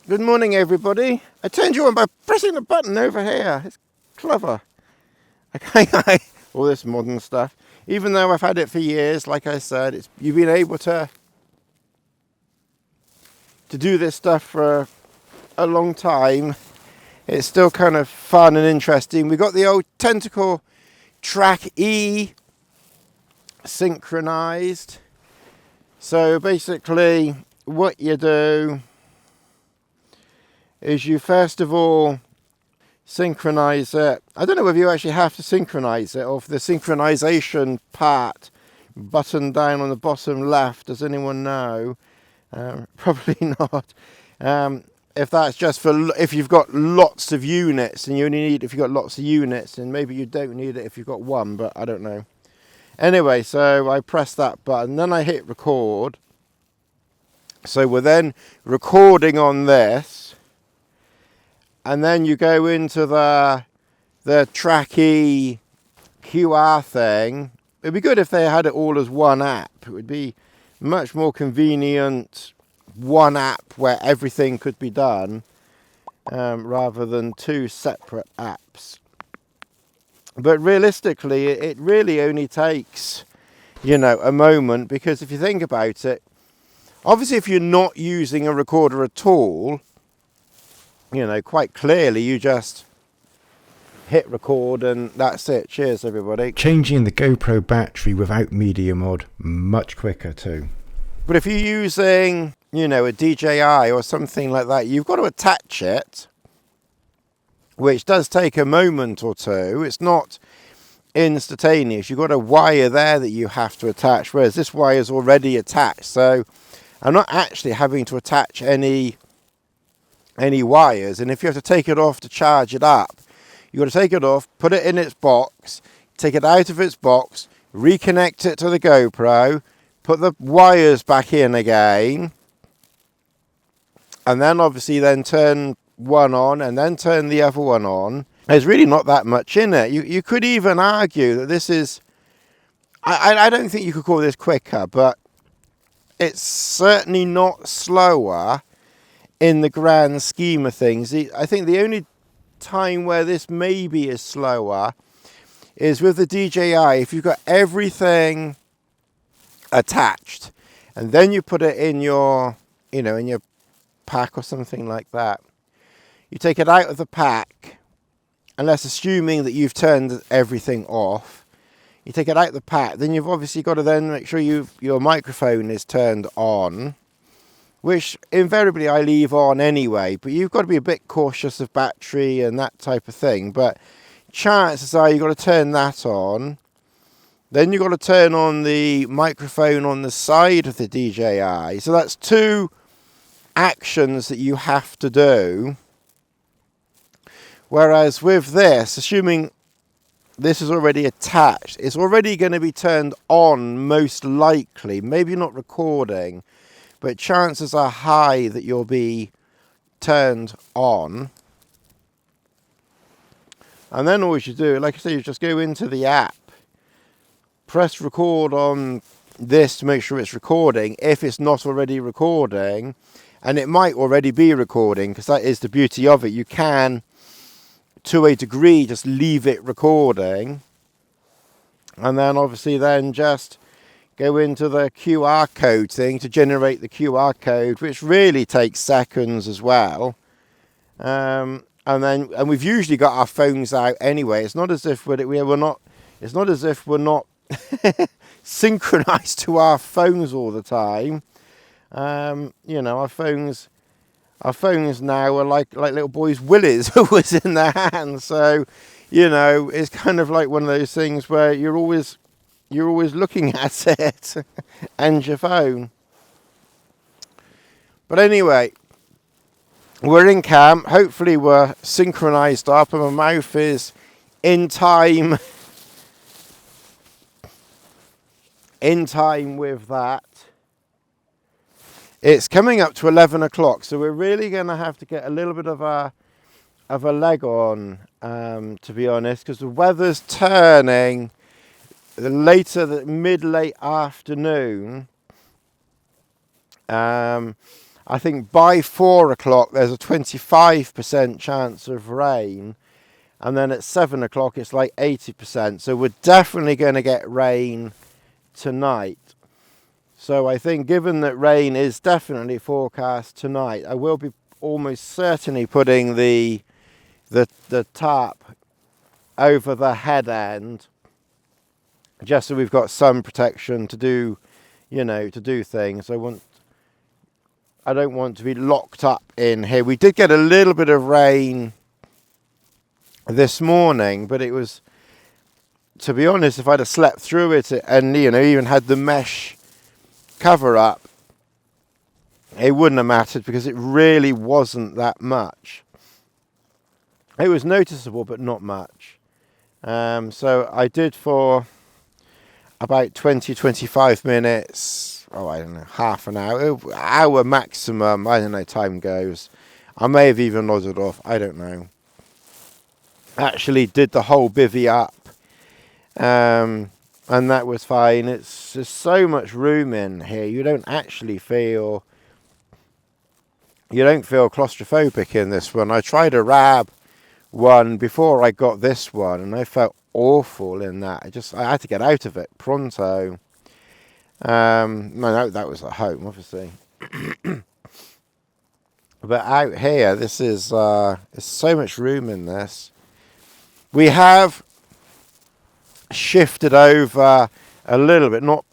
Good morning, everybody. I turned you on by pressing the button over here. It's clever. Okay, all this modern stuff. Even though I've had it for years, like I said, you've been able to do this stuff for a long time. It's still kind of fun and interesting. We got the old Tentacle Track E synchronized. So basically, what you do is you first of all synchronize it. I don't know whether you actually have to synchronize it or if the synchronization part button down on the bottom left. Does anyone know? Probably not. If that's just for if you've got lots of units, and you only need if you've got lots of units, and maybe you don't need it if you've got one, but I don't know. Anyway, so I press that button, then I hit record. So we're then recording on this. And then you go into the Tracky QR thing. It'd be good if they had it all as one app. It would be much more convenient, one app where everything could be done, rather than two separate apps. But realistically, it really only takes, a moment, because if you think about it, obviously if you're not using a recorder at all, quite clearly you just hit record and that's it. Cheers, everybody. Changing the GoPro battery without media mod, much quicker too. But if you're using, a DJI or something like that, you've got to attach it, which does take a moment or two. It's not instantaneous. You've got a wire there that you have to attach, whereas this wire is already attached. So I'm not actually having to attach any wires, and if you have to take it off to charge it up, you've got to take it off, put it in its box, take it out of its box, reconnect it to the GoPro, put the wires back in again, and then obviously then turn one on and then turn the other one on. There's really not that much in it. You could even argue that this is, I don't think you could call this quicker, but it's certainly not slower in the grand scheme of things. I think the only time where this maybe is slower is with the DJI. If you've got everything attached and then you put it in your, in your pack or something like that, you take it out of the pack, unless assuming that you've turned everything off, you take it out of the pack, then you've obviously got to then make sure your microphone is turned on, which invariably I leave on anyway, but you've got to be a bit cautious of battery and that type of thing. But chances are you've got to turn that on. Then you've got to turn on the microphone on the side of the DJI. So that's two actions that you have to do. Whereas with this, assuming this is already attached, it's already going to be turned on most likely, maybe not recording, but chances are high that you'll be turned on. And then all you do, like I say, you just go into the app, press record on this to make sure it's recording, if it's not already recording, and it might already be recording, because that is the beauty of it. You can, to a degree, just leave it recording, and then obviously then just go into the QR code thing to generate the QR code, which really takes seconds as well. And we've usually got our phones out anyway. It's not as if we're not synchronized to our phones all the time. Our phones now are like little boys' willies always in their hands. So, it's kind of like one of those things where you're always looking at it and your phone. But anyway, we're in camp. Hopefully we're synchronized up and my mouth is in time with that. It's coming up to 11 o'clock, so we're really going to have to get a little bit of a leg on, to be honest, because the weather's turning mid-late afternoon. I think by 4 o'clock there's a 25% chance of rain, and then at 7 o'clock it's like 80%. So we're definitely going to get rain tonight. So I think, given that rain is definitely forecast tonight, I will be almost certainly putting the tarp over the head end, just so we've got some protection to do, you know, to do things. I don't want to be locked up in here. We did get a little bit of rain this morning, but it was, to be honest, if I'd have slept through it and, you know, even had the mesh cover up, it wouldn't have mattered, because it really wasn't that much. It was noticeable, but not much. So I did for about 20-25 minutes, I don't know, half an hour maximum. I don't know, time goes. I may have even nodded off, I don't know. Actually did the whole bivvy up, and that was fine. It's just so much room in here. You don't feel claustrophobic in this one. I tried a rab one before I got this one, and I felt awful in that. I had to get out of it pronto. No, that was at home, obviously. But out here, this is there's so much room in this. We have shifted over a little bit, not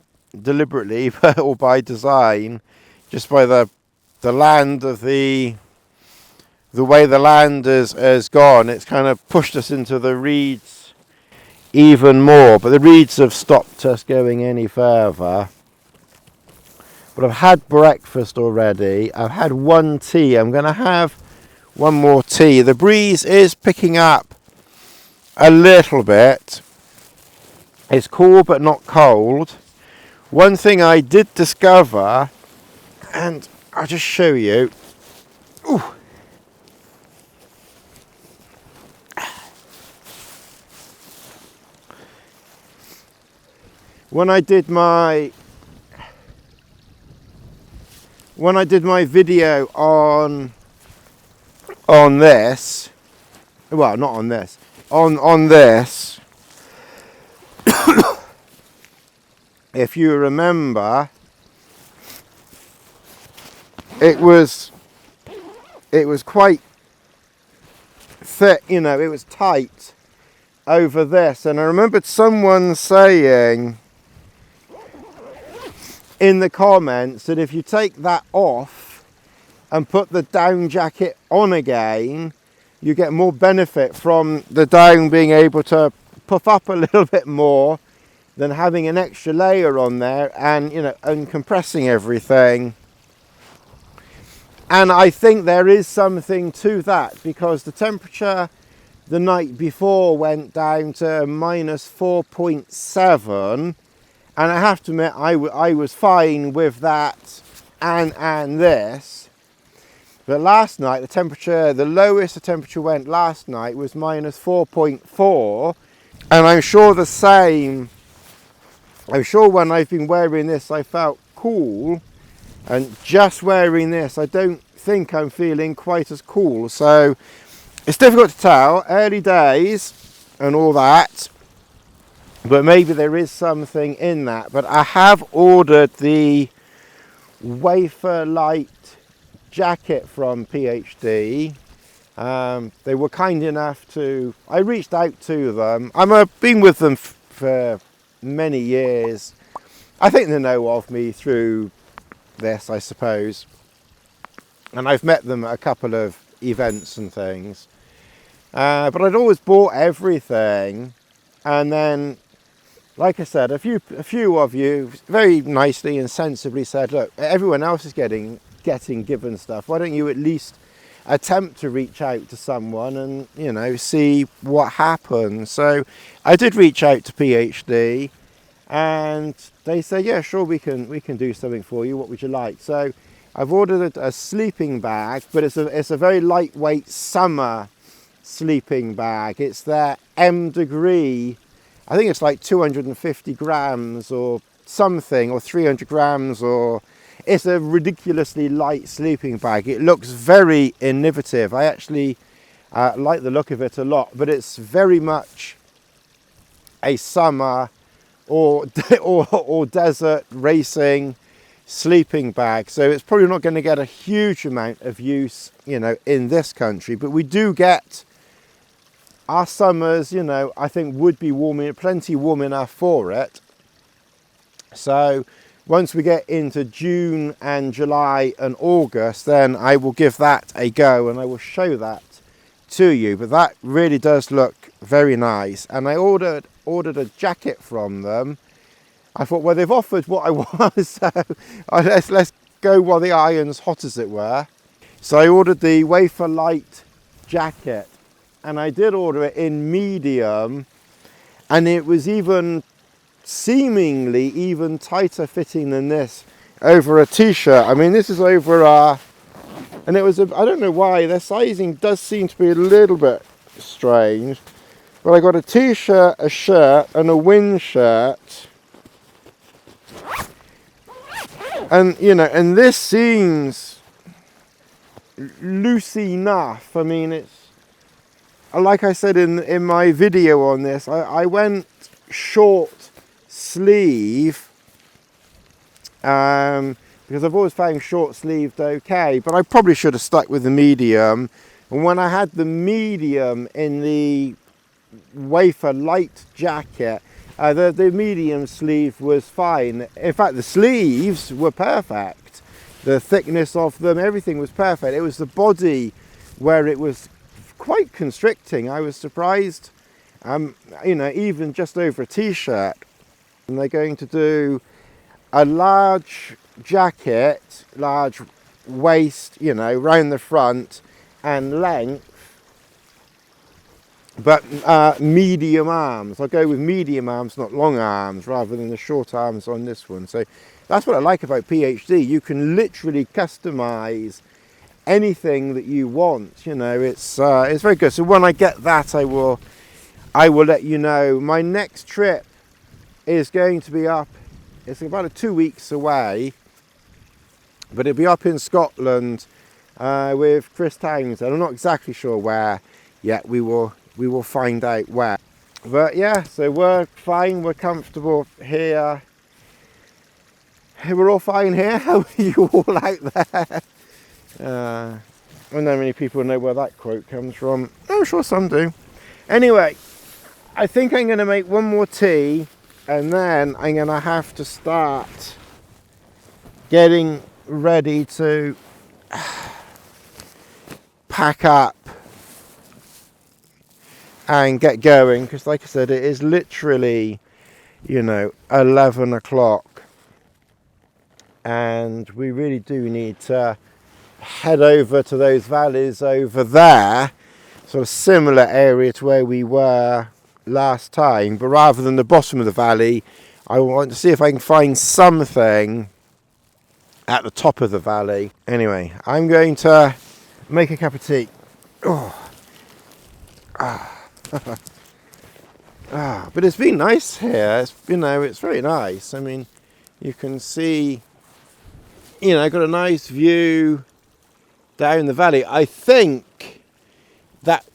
deliberately, but or by design, just by the land of the way the land has gone. It's kind of pushed us into the reeds even more, but the reeds have stopped us going any further. But I've had breakfast already. I've had one tea. I'm going to have one more tea. The breeze is picking up a little bit. It's cool but not cold. One thing I did discover, and I'll just show you. Ooh. When I did my video on this, well, not on this, on this, if you remember, it was quite thick, you know, it was tight over this, and I remembered someone saying in the comments that if you take that off and put the down jacket on again, you get more benefit from the down being able to puff up a little bit more than having an extra layer on there and, you know, and compressing everything. And I think there is something to that, because the temperature the night before went down to minus 4.7, and I have to admit I was fine with that and this. But last night the lowest the temperature went last night was minus 4.4, and I'm sure the same. I'm sure when I've been wearing this I felt cool, and just wearing this I don't think I'm feeling quite as cool. So it's difficult to tell, early days and all that, but maybe there is something in that. But I have ordered the wafer light jacket from PhD. They were kind enough to, I reached out to them. I've been with them for many years. I think they know of me through this, I suppose. And I've met them at a couple of events and things. But I'd always bought everything, and then, like I said, a few of you very nicely and sensibly said, look, everyone else is getting given stuff. Why don't you at least attempt to reach out to someone and, you know, see what happens? So I did reach out to PhD, and they said, yeah, sure, we can do something for you. What would you like? So I've ordered a sleeping bag, but it's a very lightweight summer sleeping bag. It's their M degree. I think it's like 250 grams or something, or 300 grams, or It's a ridiculously light sleeping bag. It looks very innovative. I actually like the look of it a lot, but it's very much a summer or desert racing sleeping bag. So it's probably not going to get a huge amount of use, you know, in this country, but we do get our summers, you know, I think would be plenty warm enough for it. So once we get into June and July and August, then I will give that a go and I will show that to you. But that really does look very nice. And I ordered a jacket from them. I thought, well, they've offered what I want, so let's go while the iron's hot, as it were. So I ordered the wafer light jacket, and I did order it in medium, and it was even seemingly even tighter fitting than this over a t-shirt. I mean, this is over and it was I don't know why, their sizing does seem to be a little bit strange, but I got a t-shirt, a shirt and a wind shirt, and you know, and this seems loose enough. I mean, it's like I said in my video on this, I went short sleeve because I've always found short sleeved okay, but I probably should have stuck with the medium. And when I had the medium in the wafer light jacket, the medium sleeve was fine. In fact, the sleeves were perfect. The thickness of them, everything was perfect. It was the body where it was quite constricting. I was surprised, you know, even just over a t-shirt. And they're going to do a large jacket, large waist, you know, round the front and length, but medium arms. I'll go with medium arms, not long arms, rather than the short arms on this one. So that's what I like about PhD. You can literally customize anything that you want. You know, it's very good. So when I get that, I will let you know. My next trip is going to be up, it's about 2 weeks away, but it'll be up in Scotland with Chris Townsend. I'm not exactly sure where yet. We will find out where. But yeah, so we're fine, we're comfortable here. We're all fine here. How are you all out there? I don't know many people know where that quote comes from. I'm sure some do. Anyway, I think I'm going to make one more tea, and then I'm going to have to start getting ready to pack up and get going, because like I said, it is literally, you know, 11 o'clock, and we really do need to head over to those valleys over there, sort of similar area to where we were last time, but rather than the bottom of the valley, I want to see if I can find something at the top of the valley. Anyway, I'm going to make a cup of tea. But it's been nice here. It's, you know, it's very nice. I mean, you can see, you know, I got a nice view down the valley. I think that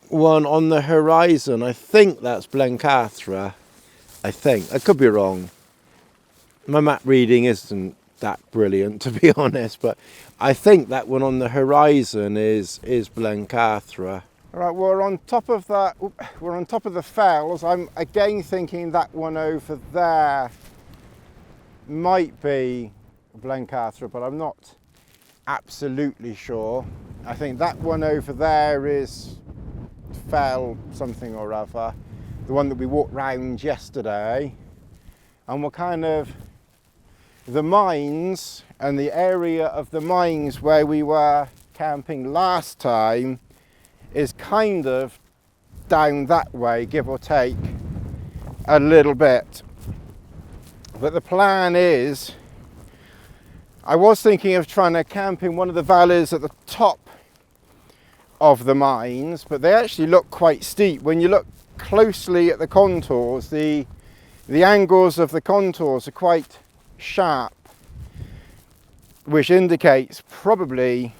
one on the horizon, I think that's Blencathra. I think. I could be wrong. My map reading isn't that brilliant, to be honest, but I think that one on the horizon is Blencathra. All right, we're on top of that. We're on top of the fells. I'm again thinking that one over there might be Blencathra, but I'm not absolutely sure. I think that one over there is fell something or other, the one that we walked round yesterday. And we're kind of, the mines and the area of the mines where we were camping last time is kind of down that way, give or take a little bit. But the plan is, I was thinking of trying to camp in one of the valleys at the top of the mines, but they actually look quite steep. When you look closely at the contours, the angles of the contours are quite sharp. which indicates probably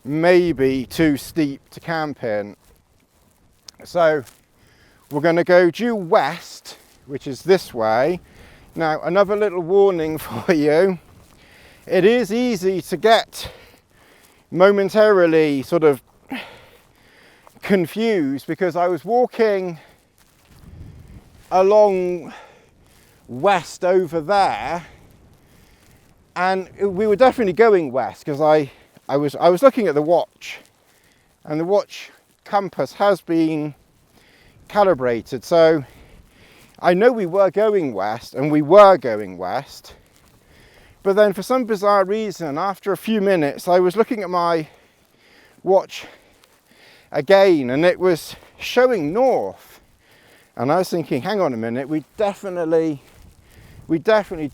maybe too steep to camp in. So we're going to go due west, which is this way. Now, another little warning for you. It is easy to get momentarily sort of confused, because I was walking along west over there, and we were definitely going west, because I was looking at the watch, and the watch compass has been calibrated, so I know we were going west, and we were going west. But then for some bizarre reason, after a few minutes, I was looking at my watch again, and it was showing north. And I was thinking, hang on a minute, we definitely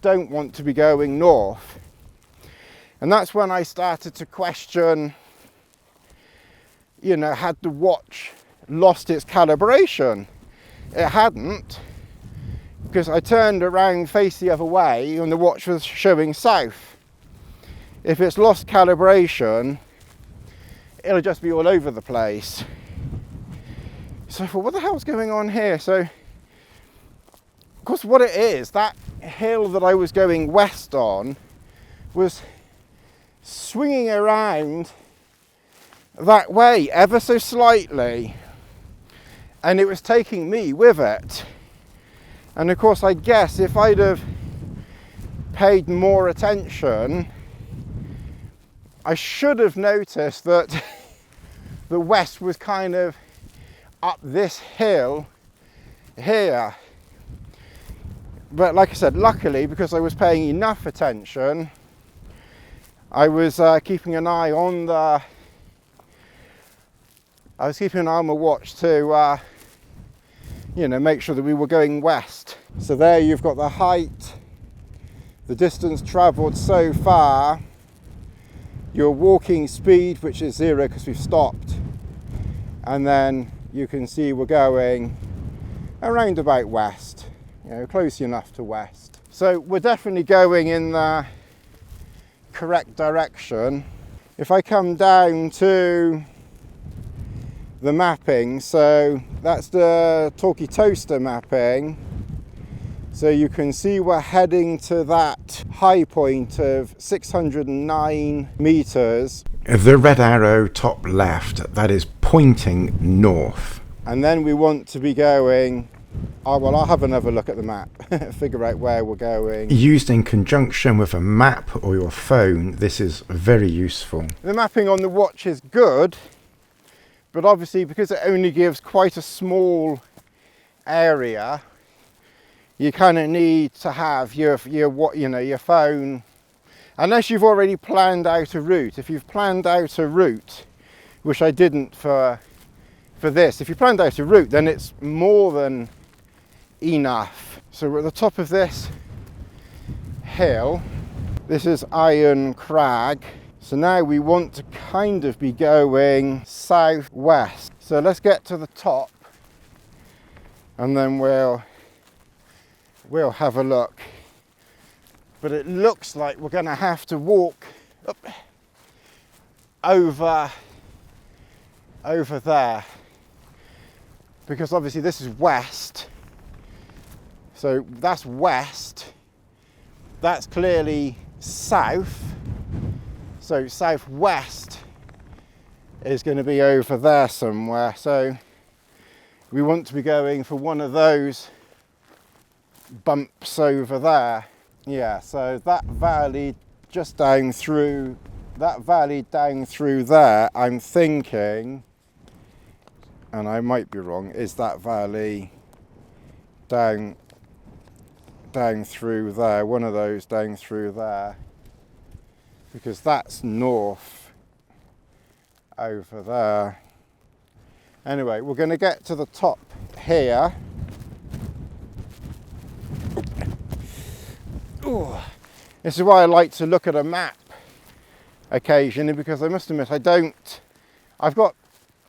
don't want to be going north. And that's when I started to question, you know, had the watch lost its calibration? It hadn't, because I turned around, faced the other way, and the watch was showing south. If it's lost calibration, it'll just be all over the place. So I thought, what the hell's going on here? So, of course, what it is, that hill that I was going west on was swinging around that way ever so slightly, and it was taking me with it. And of course, I guess if I'd have paid more attention, I should have noticed that the west was kind of up this hill here. But like I said, luckily, because I was paying enough attention, I was keeping an eye on the... I was keeping an eye on my watch to you know, make sure that we were going west. So there you've got the height, the distance travelled so far, your walking speed, which is 0 because we've stopped, and then you can see we're going around about west, you know, close enough to west. So we're definitely going in the correct direction. If I come down to the mapping, so that's the Talkie Toaster mapping, so you can see we're heading to that high point of 609 meters. The red arrow top left, that is pointing north. And then we want to be going, oh, well, I'll have another look at the map, figure out where we're going. Used in conjunction with a map or your phone, this is very useful. The mapping on the watch is good, but obviously because it only gives quite a small area, you kind of need to have your phone, unless you've already planned out a route. If you've planned out a route, which I didn't for this, if you planned out a route, then it's more than enough. So we're at the top of this hill. This is Iron Crag. So now we want to kind of be going southwest. So let's get to the top, and then we'll have a look. But it looks like we're going to have to walk up over there, because obviously this is west. So that's west. That's clearly south. So southwest is going to be over there somewhere. So we want to be going for one of those bumps over there. Yeah, so that valley just down through, that valley down through there, I'm thinking, and I might be wrong, is that valley down through there, one of those down through there, because that's north over there. Anyway, we're going to get to the top here. Ooh. This is why I like to look at a map occasionally, because I must admit I've got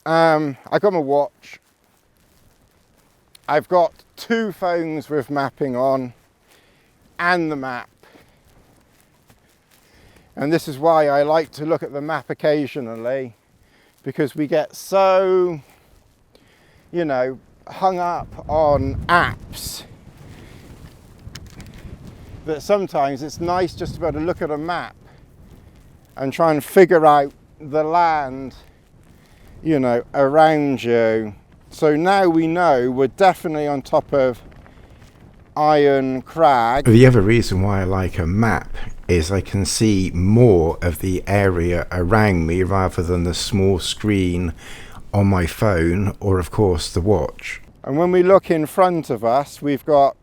my watch, I've got 2 phones with mapping on and the map, And this is why I like to look at the map occasionally, because we get so, you know, hung up on apps that sometimes it's nice just to be able to look at a map and try and figure out the land, you know, around you. So now we know we're definitely on top of Iron Crag. The other reason why I like a map is I can see more of the area around me rather than the small screen on my phone or of course the watch. And when we look in front of us, we've got,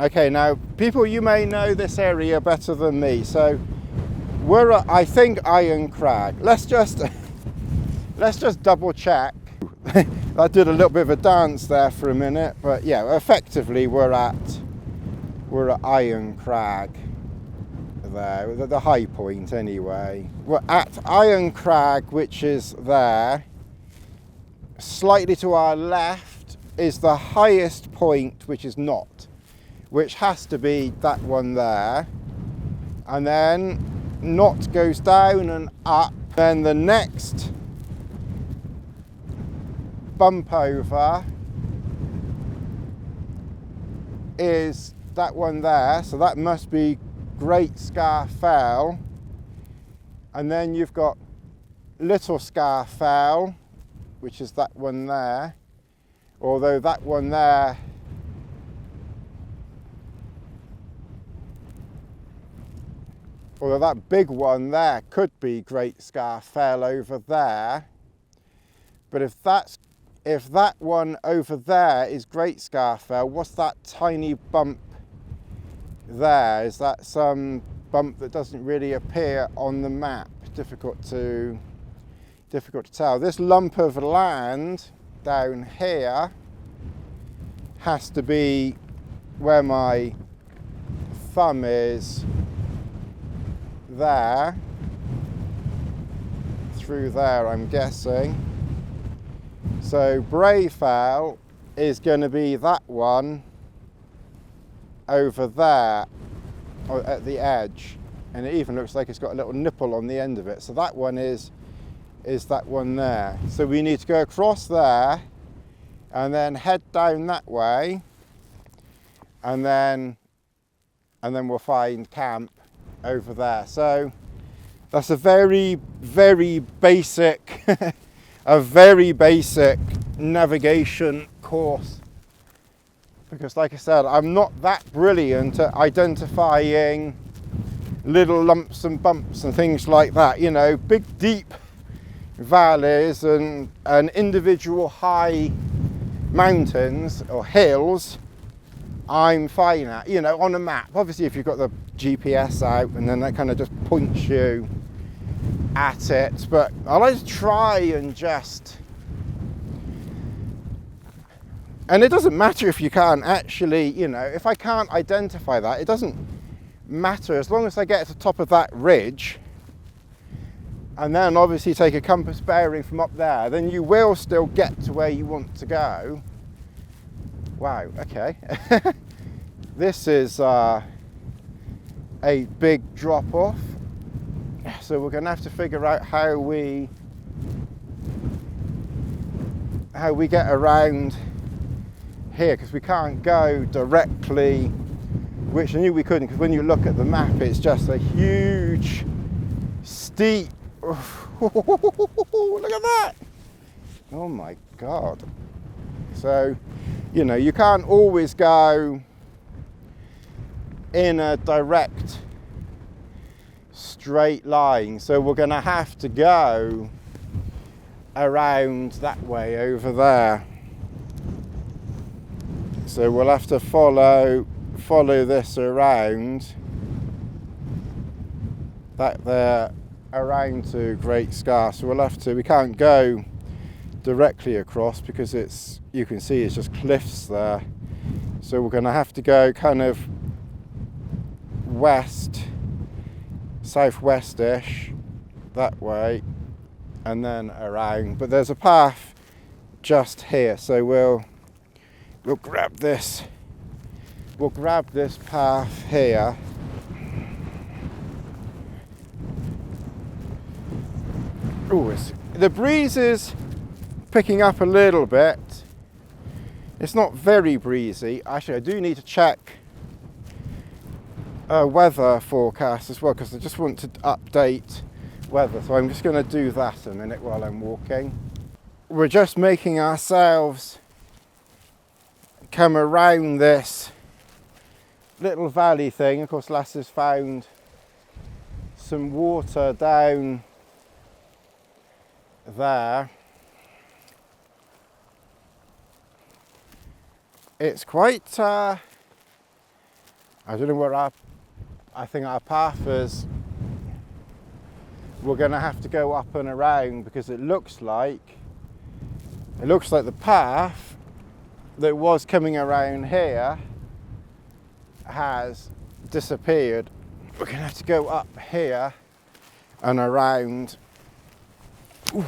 okay, now people, you may know this area better than me, so we're at, I think, Iron Crag. Let's just double check. I did a little bit of a dance there for a minute, but yeah, effectively we're at Iron Crag there, the high point anyway. We're at Iron Crag, which is there. Slightly to our left is the highest point, which is not, which has to be that one there. And then Knot goes down and up. Then the next bump over is that one there, so that must be Great Scar Fell. And then you've got Little Scar Fell, which is that one there, although that one there although that big one there could be Great Scar Fell over there. But if that one over there is Great Scar Fell, what's that tiny bump there? Is that some bump that doesn't really appear on the map? Difficult to tell. This lump of land down here has to be where my thumb is there, through there I'm guessing. So Brayfell is going to be that one over there at the edge, and it even looks like it's got a little nipple on the end of it. So that one is that one there. So we need to go across there and then head down that way, and then we'll find camp over there. So that's a very, very basic a very basic navigation course, because like I said, I'm not that brilliant at identifying little lumps and bumps and things like that, you know, big deep valleys and individual high mountains or hills I'm fine at, you know, on a map. Obviously if you've got the GPS out and then that kind of just points you at it, but I like to try and just, and it doesn't matter if you can't actually, you know, if I can't identify that, it doesn't matter as long as I get to the top of that ridge and then obviously take a compass bearing from up there, then you will still get to where you want to go. Wow, okay. This is a big drop off. So we're going to have to figure out how we get around here, because we can't go directly, which I knew we couldn't, because when you look at the map it's just a huge steep look at that, oh my god. So, you know, you can't always go in a direct straight line, so we're going to have to go around that way over there. So we'll have to follow this around that there, around to Great Scar. So we'll have to, we can't go directly across because it's, you can see it's just cliffs there. So we're going to have to go kind of west, southwest-ish that way, and then around. But there's a path just here, so we'll grab this. We'll grab this path here, Ooh, the breeze is picking up a little bit. It's not very breezy. Actually, I do need to check weather forecast as well, because I just want to update weather. So I'm just going to do that a minute while I'm walking. We're just making ourselves come around this little valley thing. Of course, Lass has found some water down there. It's quite I don't know where I think our path is. We're going to have to go up and around, because it looks like the path that was coming around here has disappeared. We're going to have to go up here and around. Ooh.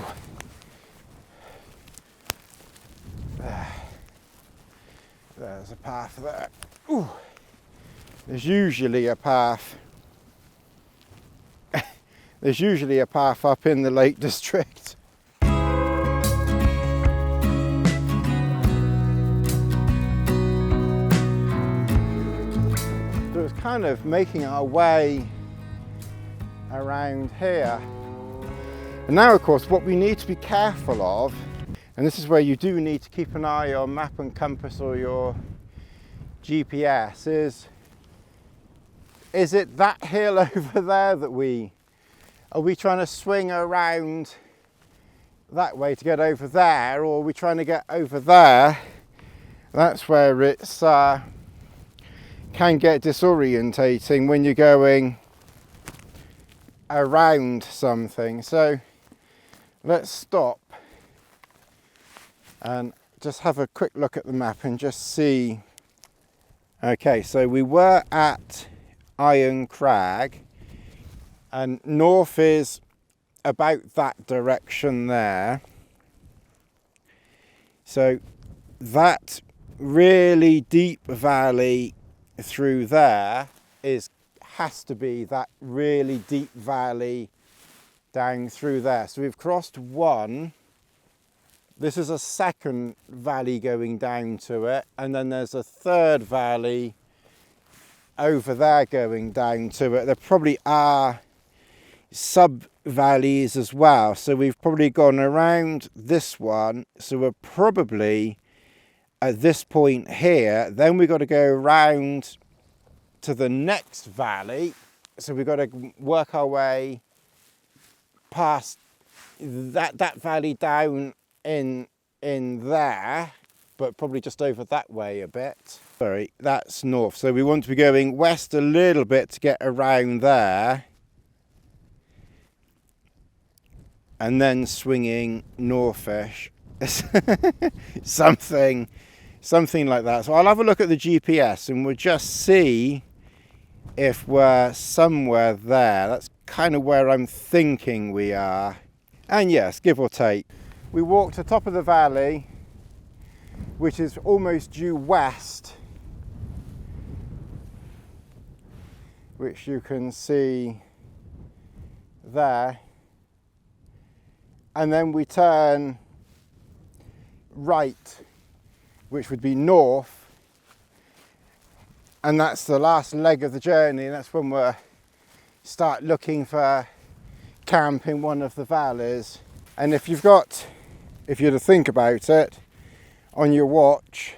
There's a path there. Ooh. There's usually a path. There's usually a path up in the Lake District. So it's kind of making our way around here. And now, of course, what we need to be careful of, and this is where you do need to keep an eye on map and compass or your GPS, is it that hill over there that are we trying to swing around that way to get over there, or are we trying to get over there? That's where it's can get disorientating when you're going around something. So let's stop and just have a quick look at the map and just see. Okay, so we were at Iron Crag, and north is about that direction there. So that really deep valley through there has to be that really deep valley down through there. So we've crossed one. This is a second valley going down to it, and then there's a third valley over there going down to it. There probably are sub valleys as well, so we've probably gone around this one, so we're probably at this point here. Then we've got to go around to the next valley, so we've got to work our way past that valley down in there, but probably just over that way a bit. Sorry, that's north, so we want to be going west a little bit to get around there, and then swinging northish. something like that. So I'll have a look at the GPS and we'll just see if we're somewhere there. That's kind of where I'm thinking we are. And yes, give or take. We walked to the top of the valley, which is almost due west, which you can see there. And then we turn right, which would be north, and that's the last leg of the journey, and that's when we'll start looking for camp in one of the valleys. And if you're to think about it on your watch,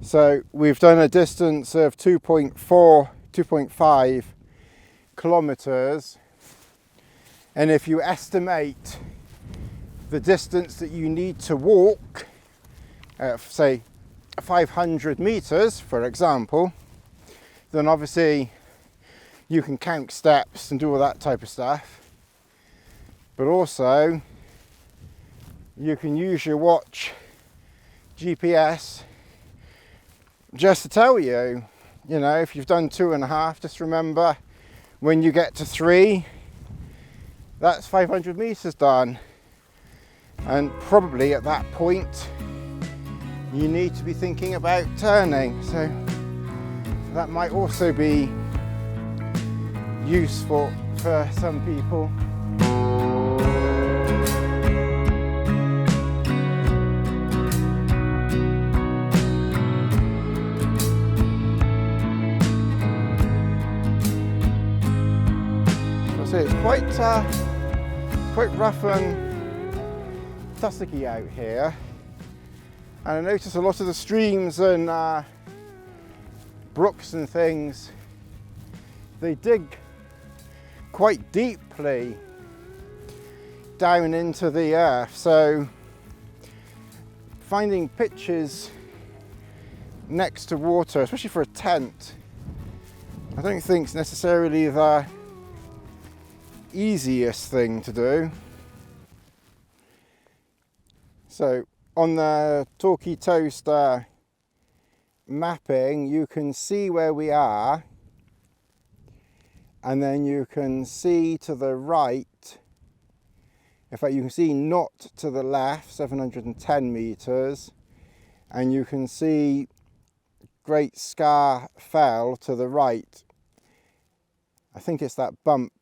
so we've done a distance of 2.5 kilometers. And if you estimate the distance that you need to walk, say 500 meters, for example, then obviously you can count steps and do all that type of stuff. But also, you can use your watch GPS just to tell you, if you've done 2.5, just remember when you get to 3, that's 500 meters done. And probably at that point, you need to be thinking about turning. So that might also be useful for some people. So it's quite rough and tussocky out here, and I notice a lot of the streams and brooks and things, they dig quite deeply down into the earth, so finding pitches next to water, especially for a tent, I don't think it's necessarily the easiest thing to do. So on the Talkie Toaster mapping, you can see where we are, and then you can see to the right, in fact you can see not to the left, 710 meters, and you can see Great Scar Fell to the right. I think it's that bump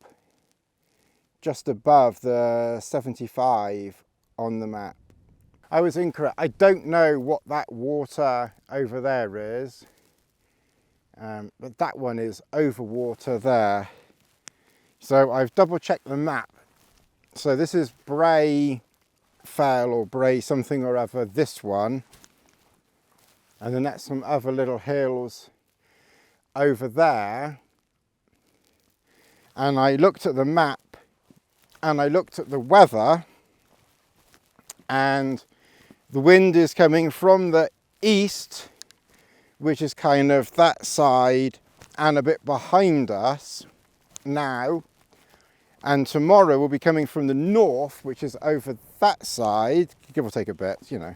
just above the 75 on the map. I was incorrect. I don't know what that water over there is, but that one is over water there. So I've double checked the map. So this is Bray Fell or Bray something or other, this one. And then that's some other little hills over there. And I looked at the map and I looked at the weather, and the wind is coming from the east, which is kind of that side and a bit behind us now, and tomorrow will be coming from the north, which is over that side, give or take a bit, you know.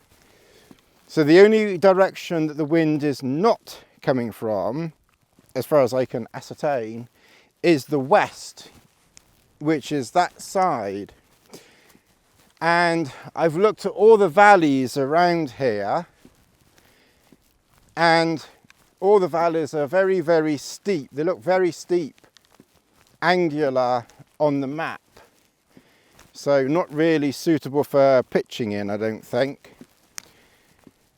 So the only direction that the wind is not coming from, as far as I can ascertain, is the west, which is that side. And I've looked at all the valleys around here, and all the valleys are very, very steep. They look very steep, angular on the map. So not really suitable for pitching in, I don't think.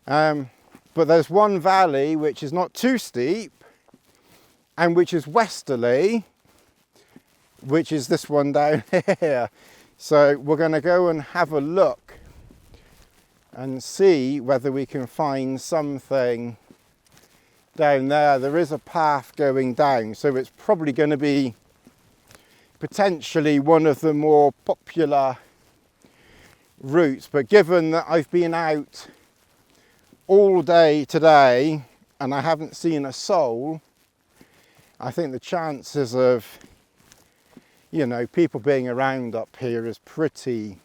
But there's one valley which is not too steep and which is westerly, which is this one down here. So we're going to go and have a look and see whether we can find something down there. There is a path going down, so it's probably going to be potentially one of the more popular routes. But given that I've been out all day today and I haven't seen a soul, I think the chances of, you know, people being around up here is pretty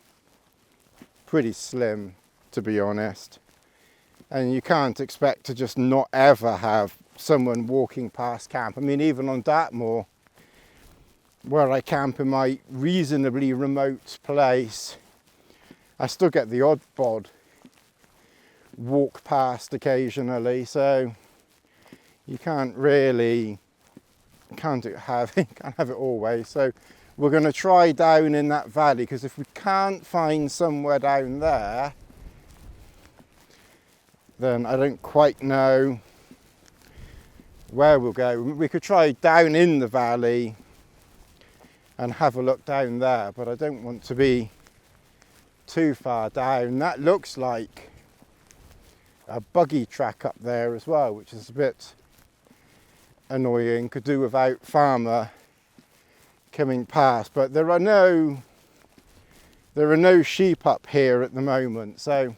slim, to be honest. And you can't expect to just not ever have someone walking past camp. I mean, even on Dartmoor, where I camp in my reasonably remote place, I still get the odd bod walk past occasionally, so you can't have it always. So we're going to try down in that valley, because if we can't find somewhere down there, then I don't quite know where we'll go. We could try down in the valley and have a look down there, but I don't want to be too far down. That looks like a buggy track up there as well, which is a bit annoying. Could do without farmer coming past, but there are no sheep up here at the moment, so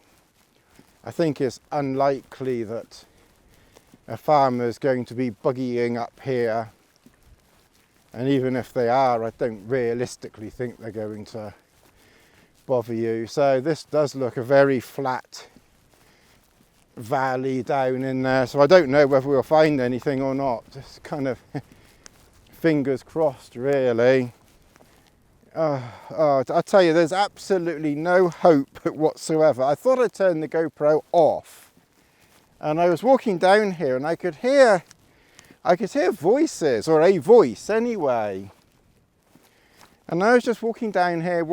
I think it's unlikely that a farmer is going to be buggying up here, and even if they are, I don't realistically think they're going to bother you. So this does look a very flat valley down in there, so I don't know whether we'll find anything or not. Just kind of fingers crossed, really. I tell you, there's absolutely no hope whatsoever. I thought I'd turn the GoPro off, and I was walking down here and I could hear voices, or a voice anyway, And I was just walking down here,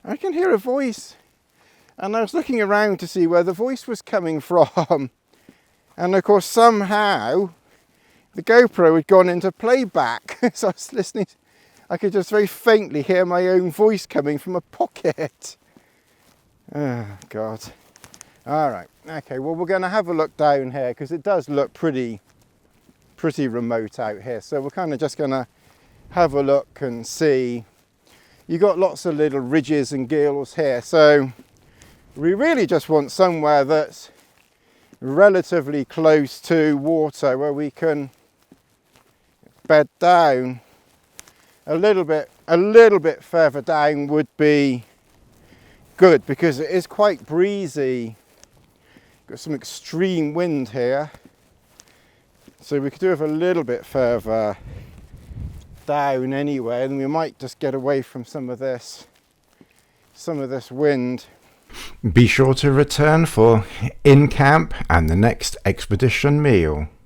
I can hear a voice. And I was looking around to see where the voice was coming from. And of course, somehow, the GoPro had gone into playback. So I was listening, I could just very faintly hear my own voice coming from a pocket. Oh, God. All right, okay, well, we're going to have a look down here because it does look pretty remote out here. So we're kind of just going to have a look and see. You got lots of little ridges and gills here, so we really just want somewhere that's relatively close to water where we can bed down. A little bit further down would be good because it is quite breezy. Got some extreme wind here, so we could do it a little bit further down anyway, and we might just get away from some of this wind. Be sure to return for in camp and the next expedition meal.